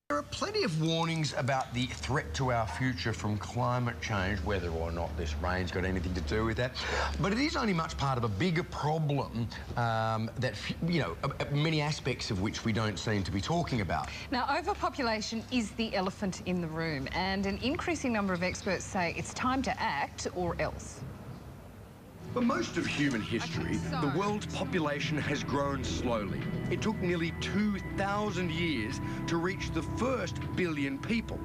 There are plenty of warnings about the threat to our future from climate change, whether or not this rain's got anything to do with that. But it is only much part of a bigger problem that, you know, many aspects of which we don't seem to be talking about. Now, overpopulation is the elephant in the room, and an increasing number of experts say it's time to act or else. For most of human history, the world's population has grown slowly. It took nearly 2,000 years to reach the first billion people.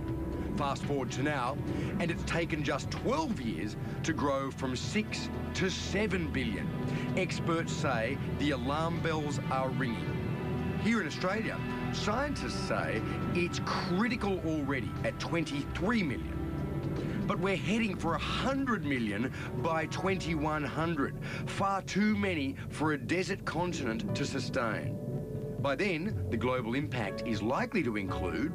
Fast forward to now, and it's taken just 12 years to grow from 6 to 7 billion. Experts say the alarm bells are ringing. Here in Australia, scientists say it's critical already at 23 million. But we're heading for 100 million by 2100. Far too many for a desert continent to sustain. By then, the global impact is likely to include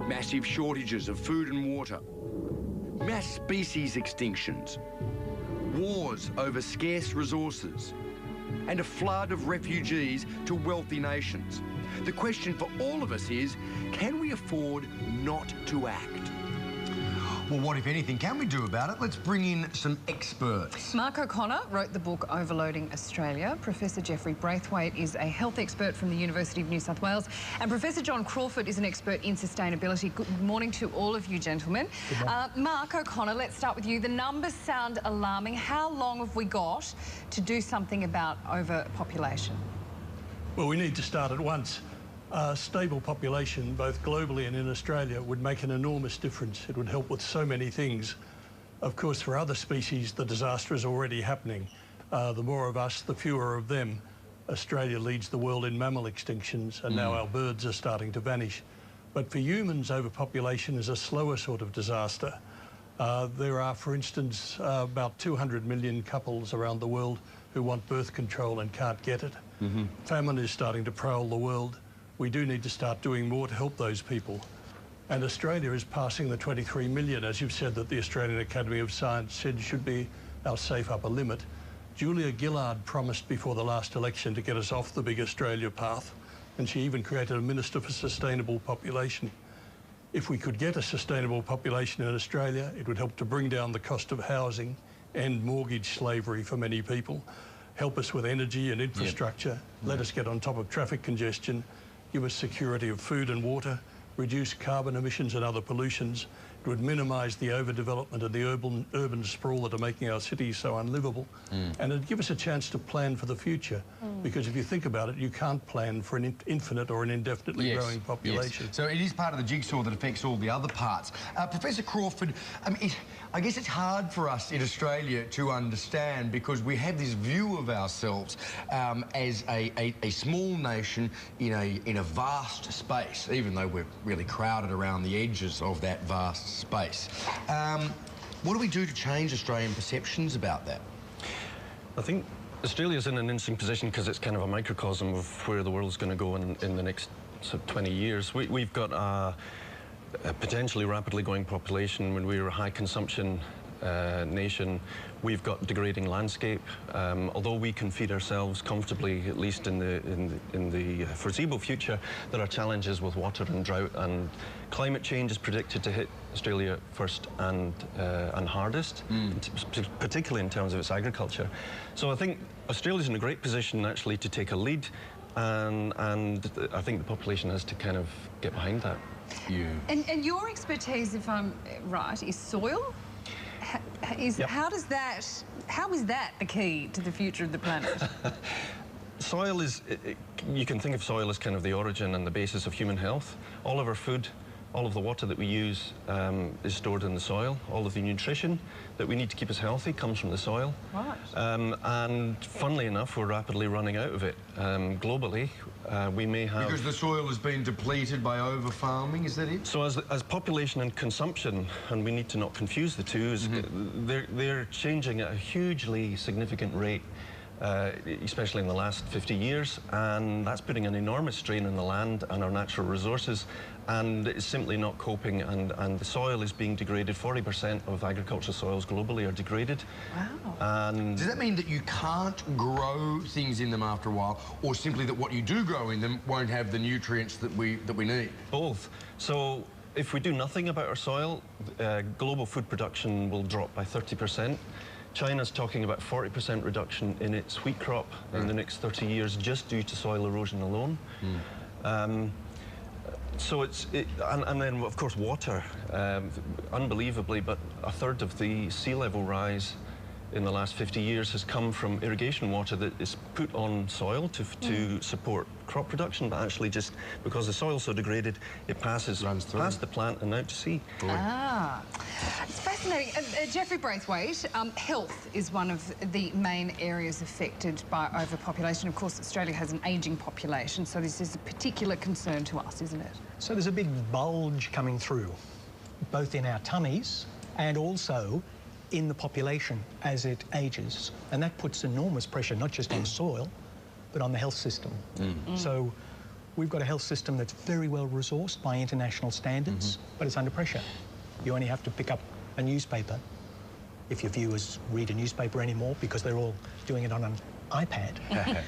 massive shortages of food and water, mass species extinctions, wars over scarce resources, and a flood of refugees to wealthy nations. The question for all of us is, can we afford not to act? Well, what, if anything, can we do about it? Let's bring in some experts. Mark O'Connor wrote the book Overloading Australia. Professor Geoffrey Braithwaite is a health expert from the University of New South Wales. And Professor John Crawford is an expert in sustainability. Good morning to all of you, gentlemen. Mark O'Connor, let's start with you. The numbers sound alarming. How long have we got to do something about overpopulation? Well, we need to start at once. A stable population, both globally and in Australia, would make an enormous difference. It would help with so many things. Of course, for other species, the disaster is already happening. The more of us, the fewer of them. Australia leads the world in mammal extinctions, and now our birds are starting to vanish. But for humans, overpopulation is a slower sort of disaster. There are, for instance, about 200 million couples around the world who want birth control and can't get it. Famine is starting to prowl the world. We do need to start doing more to help those people. And Australia is passing the 23 million, as you've said, that the Australian Academy of Science said should be our safe upper limit. Julia Gillard promised before the last election to get us off the Big Australia path, and she even created a Minister for Sustainable Population. If we could get a sustainable population in Australia, it would help to bring down the cost of housing and mortgage slavery for many people, help us with energy and infrastructure, let us get on top of traffic congestion, give us security of food and water, reduce carbon emissions and other pollutions. It would minimise the overdevelopment and the urban sprawl that are making our cities so unlivable. And it'd give us a chance to plan for the future. Because if you think about it, you can't plan for an infinite or an indefinitely growing population. So it is part of the jigsaw that affects all the other parts. Professor Crawford, I guess it's hard for us in Australia to understand because we have this view of ourselves as a small nation in a vast space, even though we're really crowded around the edges of that vast space. What do we do to change Australian perceptions about that? I think Australia's in an interesting position because it's kind of a microcosm of where the world's going to go in the next 20 years. We've got a potentially rapidly growing population. When we're a high consumption nation, we've got degrading landscape. Although we can feed ourselves comfortably, at least in the foreseeable future, there are challenges with water and drought, and climate change is predicted to hit Australia first and hardest, particularly in terms of its agriculture. So I think Australia's in a great position actually to take a lead, and I think the population has to kind of get behind that. And your expertise, if I'm right, is soil? How is that the key to the future of the planet? Soil is, you can think of soil as kind of the origin and the basis of human health. All of our food, all of the water that we use is stored in the soil. All of the nutrition that we need to keep us healthy comes from the soil. Right. And funnily enough, we're rapidly running out of it. Globally, we may have... Because the soil has been depleted by over-farming, is that it? So as population and consumption, and we need to not confuse the two, they're changing at a hugely significant rate. especially in the last 50 years, and that's putting an enormous strain on the land and our natural resources, and it's simply not coping, and the soil is being degraded. 40% of agricultural soils globally are degraded. Wow. And does that mean that you can't grow things in them after a while, or simply that what you do grow in them won't have the nutrients that we need? both. So if we do nothing about our soil, global food production will drop by 30%. China's talking about 40% reduction in its wheat crop in the next 30 years just due to soil erosion alone. So and then of course water, unbelievably, but a third of the sea level rise in the last 50 years has come from irrigation water that is put on soil to support crop production, but actually just because the soil's so degraded, it runs past the plant and out to sea. Ah, it's fascinating. Jeffrey Braithwaite, health is one of the main areas affected by overpopulation. Of course, Australia has an ageing population, so this is a particular concern to us, isn't it? So there's a big bulge coming through, both in our tummies and also in the population as it ages, and that puts enormous pressure not just on soil but on the health system. So we've got a health system that's very well resourced by international standards, but it's under pressure. You only have to pick up a newspaper, if your viewers read a newspaper anymore, because they're all doing it on an iPad.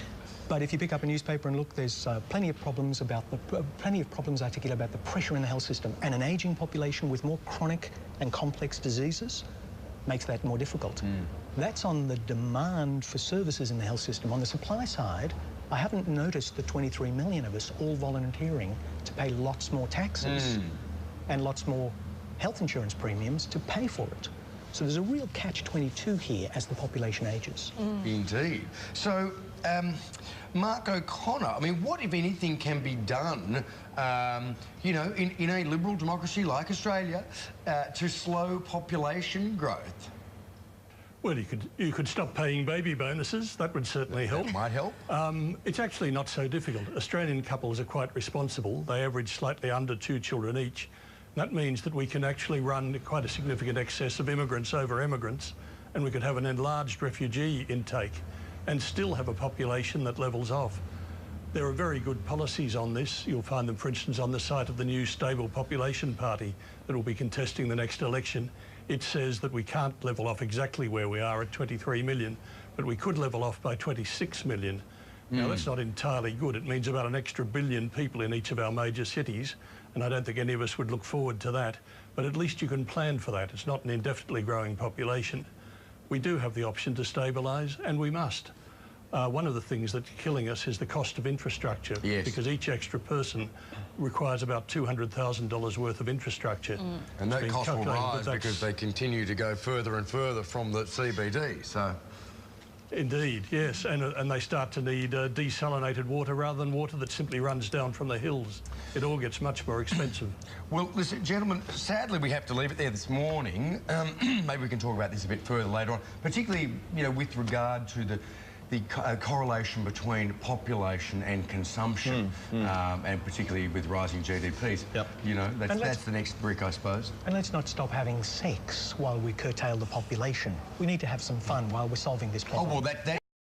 But if you pick up a newspaper and look, there's plenty of problems articulated about the pressure in the health system, and an ageing population with more chronic and complex diseases makes that more difficult. That's on the demand for services in the health system. On the supply side, I haven't noticed the 23 million of us all volunteering to pay lots more taxes and lots more health insurance premiums to pay for it. So there's a real catch-22 here as the population ages. Indeed. So, Mark O'Connor, I mean, what, if anything, can be done, you know, in a liberal democracy like Australia, to slow population growth? Well, you could stop paying baby bonuses. That would certainly help. That might help. It's actually not so difficult. Australian couples are quite responsible. They average slightly under 2 children each. That means that we can actually run quite a significant excess of immigrants over emigrants, and we could have an enlarged refugee intake and still have a population that levels off. There are very good policies on this. You'll find them, for instance, on the site of the new Stable Population Party that will be contesting the next election. It says that we can't level off exactly where we are at 23 million, but we could level off by 26 million. Now, that's not entirely good. It means about an extra billion people in each of our major cities, and I don't think any of us would look forward to that. But at least you can plan for that. It's not an indefinitely growing population. We do have the option to stabilise, and we must. One of the things that's killing us is the cost of infrastructure, because each extra person requires about $200,000 worth of infrastructure. And that cost will rise because they continue to go further and further from the CBD, so... Indeed, yes, and they start to need desalinated water rather than water that simply runs down from the hills. It all gets much more expensive. Well, listen, gentlemen, sadly we have to leave it there this morning. Maybe we can talk about this a bit further later on, particularly, you know, with regard to the correlation between population and consumption, and particularly with rising GDPs. You know, that's the next brick, I suppose. And let's not stop having sex while we curtail the population. We need to have some fun while we're solving this problem. Oh, well, that